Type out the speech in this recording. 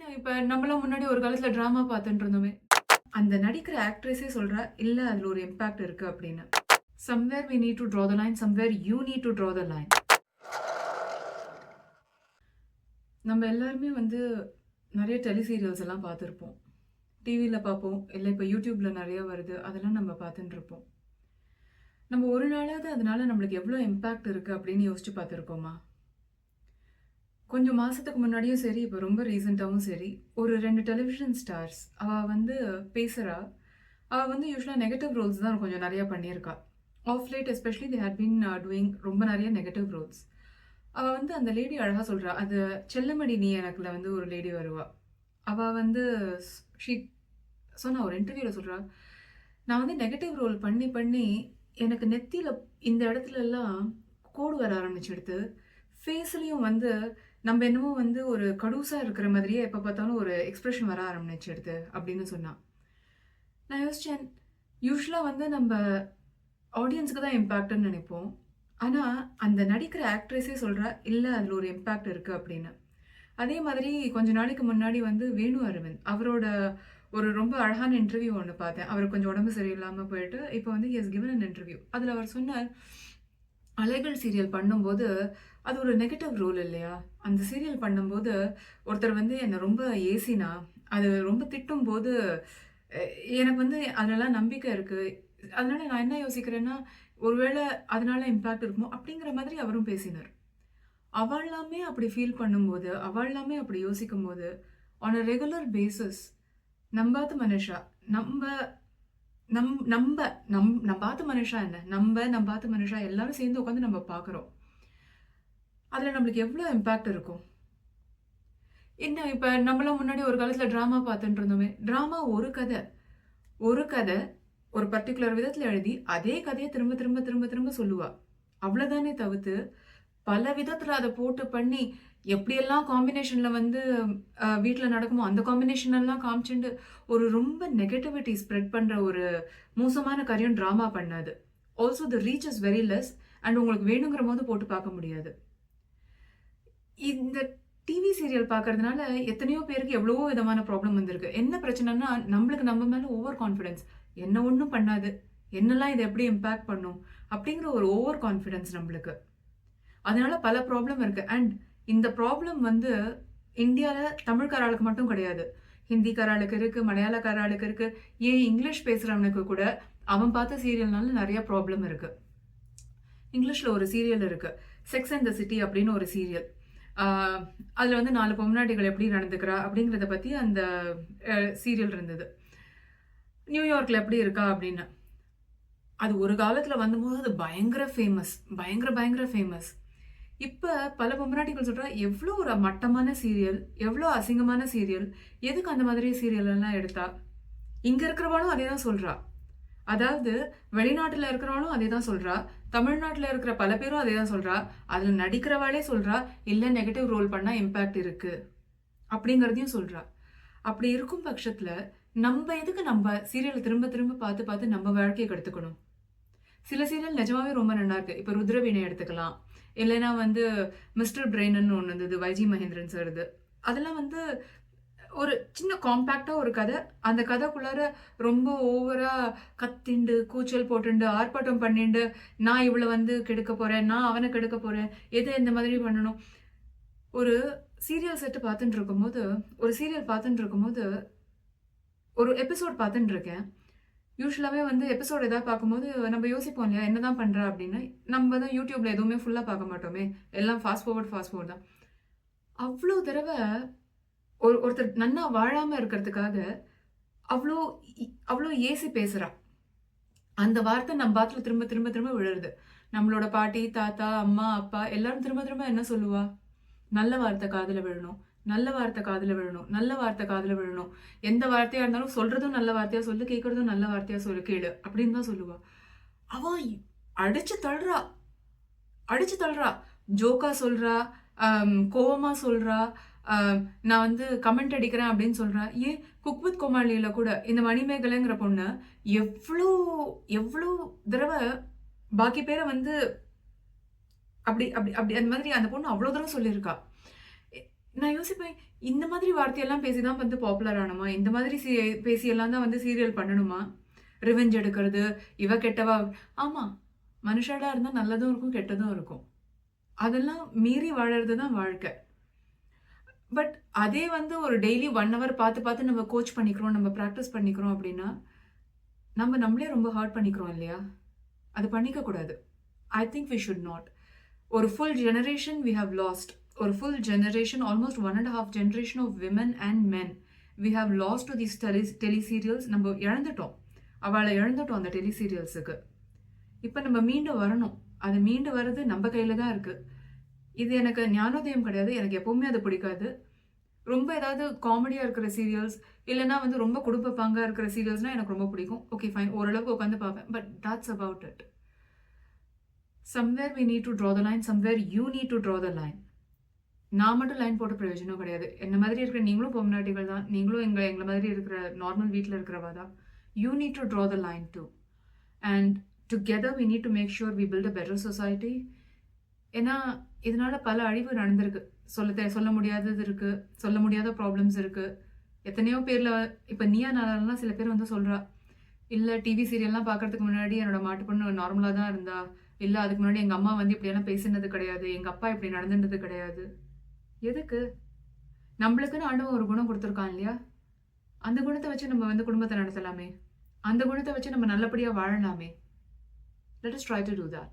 என்ன இப்ப நம்மலாம் முன்னாடி ஒரு காலத்துல டிராமா பார்த்துட்டு இருந்தோமே. அந்த நடிக்கிற ஆக்ட்ரஸே சொல்றா, "இல்ல அதுல ஒரு இம்பாக்ட் இருக்கு" அப்படின்னு. "Somewhere we need to draw the line, somewhere you need to draw the line." நம்ம எல்லாருமே வந்து நெறைய டெலி சீரியல்ஸ் எல்லாம் பார்த்திருப்போம். டிவில பார்ப்போம். இல்ல இப்ப YouTubeல நெறைய வருது. அதெல்லாம் நம்ம பார்த்துட்டு இருப்போம். நம்ம ஒரு நாளாவது அதனால நம்மளுக்கு எவ்ளோ இம்பாக்ட் இருக்கு அப்படின்னு யோசிச்சு பார்த்திருக்கோமா? கொஞ்சம் மாசத்துக்கு முன்னாடியும் சரி, இப்ப ரொம்ப ரீசென்ட்டாவும் சரி, ஒரு 2 டெலிவிஷன் ஸ்டார்ஸ் அவ வந்து பேசுறா. அவ வந்து யூசுவலா நெகட்டிவ் ரோல்ஸ் தான் கொஞ்சம் நெறைய பண்ணியிருக்கா. Of late especially they had been doing ரொம்ப நெறைய நெகட்டிவ் ரோல்ஸ். அவ வந்து அந்த லேடி அழகா சொல்றா. அது "செல்லமடி நீ எனக்குல" வந்து ஒரு லேடி வருவா. அவ வந்து ஷி சொன்னா ஒரு இன்டர்வியூல சொல்றா, "நான் வந்து நெகட்டிவ் ரோல் பண்ணி பண்ணி எனக்கு நெத்தியில இந்த இடத்துலலாம் கோடு வர ஆரம்பிச்சுடுத்து. ஃபேஸ்லயும் வந்து நம்ம என்னமோ வந்து ஒரு கடூசா இருக்கிற மாதிரியே எப்ப பார்த்தாலும் ஒரு எக்ஸ்பிரஷன் வர ஆரம்பிச்சுடுது" அப்படின்னு சொன்னா. நான் யோசிச்சேன், யூசுவலா வந்து நம்ப ஆடியன்ஸ்க்கு தான் இம்பாக்ட்ன்னு நெனைப்போம். ஆனா, அந்த நடிக்கிற ஆக்ட்ரஸே சொல்றா, "இல்ல அதுல ஒரு இம்பாக்ட் இருக்கு" அப்படின்னு. அதே மாதிரி கொஞ்ச நாளைக்கு முன்னாடி வந்து வேணு அரவிந்த், அவரோட ஒரு ரொம்ப அழகான இன்டர்வியூ ஒண்ணு பார்த்தேன். அவருக்கு கொஞ்சம் உடம்பு சரியில்லாம போயிட்டு, இப்ப வந்து he has given an interview. அதுல அவர் சொன்னார், "அலைகள் சீரியல் பண்ணும்போது, அது ஒரு நெகட்டிவ் ரோல் இல்லையா? அந்த சீரியல் பண்ணும்போது, ஒருத்தர் வந்து என்ன ரொம்ப ஏசினா, அது ரொம்ப திட்டும்போது, எ எனக்கு வந்து அதுலலாம் நம்பிக்கை இருக்கு. அதனால நான் என்ன யோசிக்கிறேன்னா, ஒருவேள அதனால இம்பாக்ட் இருக்குமோ?" அப்படிங்கிற மாதிரி அவரும் பேசினார். அவள்லாமே அப்படி ஃபீல் பண்ணும்போது, அவள்லாமே அப்படி யோசிக்கும்போது, ஆன் அ ரெகுலர் பேசிஸ் நம்பாத மனுஷா, நம்ப நம் நம்ப நம் நம்பாத மனுஷா என்ன? நம்பாத மனுஷா எல்லாரும் சேர்ந்து உட்காந்து நம்ம பார்க்குறோம். அதுல நம்மளுக்கு எவ்ளோ இம்பாக்ட் இருக்கும்? என்ன இப்ப நம்மலாம் முன்னாடி ஒரு காலத்துல டிராமா பார்த்துட்டு இருந்தோமே. டிராமா ஒரு கத. ஒரு கத, ஒரு பர்ட்டிகுலர் விதத்துல எழுதி, அதே கதைய திரும்ப திரும்ப திரும்ப திரும்ப சொல்லுவா. அவ்வளதானே தவிர்த்து, பல விதத்துல அத போட்டு பண்ணி, எப்படியெல்லாம் காம்பினேஷன்ல வந்து வீட்ல நடக்குமோ, அந்த காம்பினேஷன் எல்லாம் காமிச்சுண்டு, ஒரு ரொம்ப நெகட்டிவிட்டி ஸ்ப்ரெட் பண்ற ஒரு மோசமான காரியம் டிராமா பண்ணாது. Also the reach is very less and உங்களுக்கு வேணுங்கிறபோது போட்டு பார்க்க முடியாது. இந்த டிவி சீரியல் பார்க்கறதுனால எத்தனையோ பேருக்கு எவ்வளவோ விதமான ப்ராப்ளம் வந்திருக்கு. என்ன பிரச்சனைன்னா, நம்மளுக்கு நம்ம மேல ஓவர் கான்ஃபிடன்ஸ். என்ன ஒண்ணும் பண்ணாது. என்னலாம் இது எப்படி இம்பாக்ட் பண்ணும்? அப்படிங்கிற ஒரு ஓவர் கான்ஃபிடன்ஸ் நம்மளுக்கு. அதனால பல ப்ராப்ளம் இருக்கு. அண்ட் இந்த ப்ராப்ளம் வந்து இந்தியால தமிழ்காரர்களுக்கு மட்டும் கிடையாது. ஹிந்திக்காரர்களுக்கு இருக்கு, மலையாளக்காரர்களுக்கு இருக்கு. ஏன் இங்கிலீஷ் பேசுறவனுக்கு கூட அவன் பார்த்த சீரியல்னால நெறைய ப்ராப்ளம் இருக்கு. இங்கிலீஷ்ல ஒரு சீரியல் இருக்கு. செக்ஸ் அண்ட் த சிட்டி அப்படின்னு ஒரு சீரியல். ஆ அதுல வந்து 4 பொம்னாட்டிகள் எப்படி நடந்துக்கிறா அப்படிங்கிறத பத்தி அந்த சீரியல் இருந்தது. நியூயார்க்ல எப்படி இருக்கா அப்படின்னு. அது ஒரு காலத்துல வந்தபோது அது பயங்கர ஃபேமஸ். பயங்கர பயங்கர ஃபேமஸ். இப்ப பல பொம்னாட்டிகள் சொல்றா, "எவ்ளோ ஒரு மட்டமான சீரியல், எவ்ளோ அசிங்கமான சீரியல், எதுக்கு அந்த மாதிரி சீரியல் எல்லாம் எடுத்தா?" இங்க இருக்கிறவளும் அதே தான் சொல்றா. அதாவது வெளிநாட்டுல இருக்கிறவளும் அதே தான் சொல்றா. தமிழ்நாட்டுல இருக்கிற பல பேரும் அதே தான் சொல்றா. அதுல நடிக்கிறவளே சொல்றா, "இல்ல நெகட்டிவ் ரோல் பண்ணா இம்பாக்ட் இருக்கு." அப்படிங்கிறதையும் சொல்றா. அப்படி இருக்கும் பட்சத்துல, எதுக்கு நம்ப சீரியல திரும்ப திரும்ப பார்த்து பார்த்து நம்ம வாழ்க்கைய கெடுத்துக்கணும்? சில சீரியல் நிஜமாவே ரொம்ப நல்லா இருக்கு. இப்ப ருத்ரவீணை எடுத்துக்கலாம். இல்லைன்னா வந்து மிஸ்டர் பிரெயின்னு ஒண்ணு இருந்தது. வைஜி மகேந்திரன் சார்து. அதெல்லாம் வந்து ஒரு சின்ன காம்பேக்ட்டா ஒரு கதை. அந்த கதைக்குள்ளார ரொம்ப ஓவரா கத்திண்டு, கூச்சல் போட்டுண்டு, ஆர்ப்பாட்டம் பண்ணிண்டு, நான் இவள வந்து கெடுக்க போறேன், நான் அவன கெடுக்க போறேன், எது இந்த மாதிரி பண்ணணும். ஒரு சீரியல் செட் பார்த்துட்டு இருக்கும்போது, ஒரு சீரியல் பார்த்துட்டு இருக்கும்போது, ஒரு எபிசோட் பார்த்துட்டு இருக்கேன். யூசுவலாவே வந்து எபிசோட் ஏதாவது பார்க்கும்போது நம்ம யோசிப்போம் இல்லையா? என்னதான் பண்றா அப்படின்னு. நம்ம தான் YouTubeல எதுவுமே ஃபுல்லா பார்க்க மாட்டோமே. எல்லாம் ஃபாஸ்ட் ஃபார்வர்ட் தான். அவ்ளோ தடவ ஒருத்தர் நன்னா வாழாம இருக்கிறதுக்காக, அவ்ளோ அவ்ளோ ஏசி பேசுறா. அந்த வார்த்தை நம்ம பாத்துல திரும்ப திரும்ப திரும்ப விழுறது. நம்மளோட பாட்டி, தாத்தா, அம்மா, அப்பா எல்லாரும் திரும்ப திரும்ப என்ன சொல்லுவா? நல்ல வார்த்தை காதுல விழணும். நல்ல வார்த்தை காதுல விழணும். நல்ல வார்த்தை காதுல விழணும். எந்த வார்த்தையா இருந்தாலும் சொல்றதும் நல்ல வார்த்தையா சொல்லு, கேட்கறதும் நல்ல வார்த்தையா சொல்லு கேளு. அப்படின்னு தான் சொல்லுவா. அவ அடிச்சு தள்ளுறா. அடிச்சு தள்ளுறா. ஜோக்கா சொல்றா, கோவமா சொல்றா, அ நான் வந்து கமெண்ட் அடிக்கிறேன் அப்படின்னு சொல்றா. ஏன் குக் வித் கோமாளில கூட இந்த மணிமேகலைங்கிற பொண்ணு எவ்ளோ எவ்ளோ தடவ பாக்கி பேர வந்து அப்படி அப்படி அப்படி அந்த மாதிரி அந்த பொண்ணு அவ்ளோ தடவ சொல்லியிருக்கா. நான் நான் யோசிப்பேன், இந்த மாதிரி வார்த்தையெல்லாம் பேசி தான் வந்து பாப்புலர் ஆனோமா? இந்த மாதிரி பேசியெல்லாம் தான் வந்து சீரியல் பண்ணணுமா? ரிவெஞ்ச் எடுக்கிறது, இவ கெட்டவா ஆமா. மனுஷாளா இருந்தா நல்லதும் இருக்கும், கெட்டதும் இருக்கும். அதெல்லாம் மீறி வாழறது தான் வாழ்க்கை. பட் அதே வந்து ஒரு டெய்லி 1 ஹவர் பார்த்து பார்த்து நம்ம கோச் பண்ணிக்கிறோம், நம்ம பிராக்டிஸ் பண்ணிக்கிறோம் அப்படின்னா, நம்ம நம்மளே ரொம்ப ஹர்ட் பண்ணிக்கிறோம் இல்லையா? அது பண்ணிக்க கூடாது. I think we should not. ஒரு full generation we have lost. ஒரு full generation, almost 1.5 generation of women and men we have lost to these tele serials. நம்ம இழந்துட்டோம். அவளை இழந்துட்டோம் அந்த டெலி சீரியல்ஸுக்கு. இப்போ நம்ம மீண்டு வரணும். அது மீண்டு வர்றது நம்ம கையில தான் இருக்கு. இது எனக்கு ஞானோதயம் கிடையாது. எனக்கு எப்பவுமே அது பிடிக்காது. ரொம்ப ஏதாவது காமெடியா இருக்கிற சீரியல்ஸ், இல்லைன்னா வந்து ரொம்ப குடும்ப பாங்கா இருக்கிற சீரியல்ஸ்னா எனக்கு ரொம்ப பிடிக்கும். ஓகே ஃபைன், ஓரளவுக்கு உட்காந்து பார்ப்பேன். But that's about it. Somewhere we need to draw the line. Somewhere you need to draw the line. நான் மட்டும் லைன் போட்ட பிரயோஜனம் கிடையாது. என்ன மாதிரி இருக்கிற நீங்களும் பொம்னாட்டிகள் தான். நீங்களும் எங்களை மாதிரி இருக்கிற நார்மல் வீட்டில் இருக்கிறவா தான். You need to draw the line too. And together we need to make sure we build a better society. ஏன்னா இதனால பல அழிவு நடந்திருக்கு. சொல்ல முடியாதது இருக்கு, சொல்ல முடியாத ப்ராப்ளம்ஸ் இருக்கு. எத்தனையோ பேர்ல இப்ப நீயா நானாலாம் சில பேர் வந்து சொல்றா, இல்ல டிவி சீரியல்லாம் பார்க்கறதுக்கு முன்னாடி என்னோட மாட்டு பொண்ணு நார்மலா தான் இருந்தா, இல்ல அதுக்கு முன்னாடி எங்க அம்மா வந்து இப்படியெல்லாம் பேசினது கிடையாது, எங்க அப்பா இப்படி நடந்துனது கிடையாது. எதுக்கு? நம்மளுக்குன்னு ஆண்டவன் ஒரு குணம் கொடுத்துருக்கான் இல்லையா? அந்த குணத்தை வச்சு நம்ம வந்து குடும்பத்தை நடத்தலாமே. அந்த குணத்தை வச்சு நம்ம நல்லபடியா வாழலாமே. Let us try to do that.